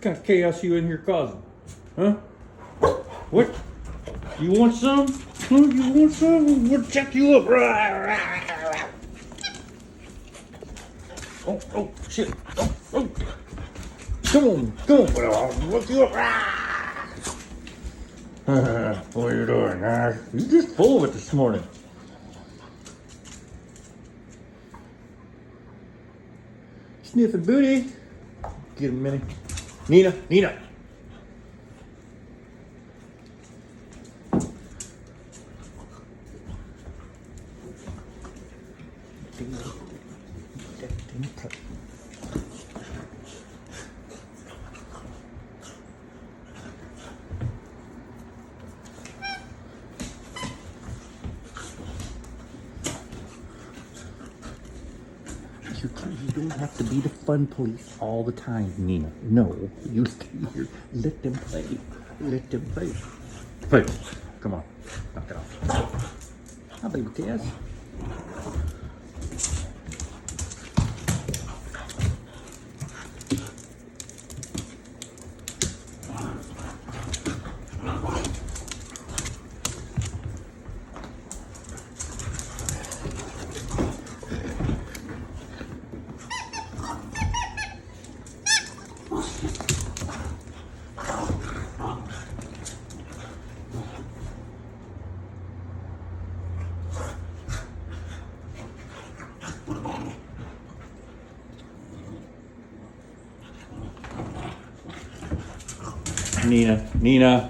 kind of chaos you in here causing? Huh? What? You want some? Huh? You want some? We'll check you up. Oh, shit. Oh. Come on. I'll look you up. What are you doing? You're just full of it this morning. Sniffing booty. Get him, Minnie. Nina. You don't have to be the fun police all the time, Nina. No, you stay here. Let them play. Play. Come on. Knock it off. Hi, baby Tess. Nina.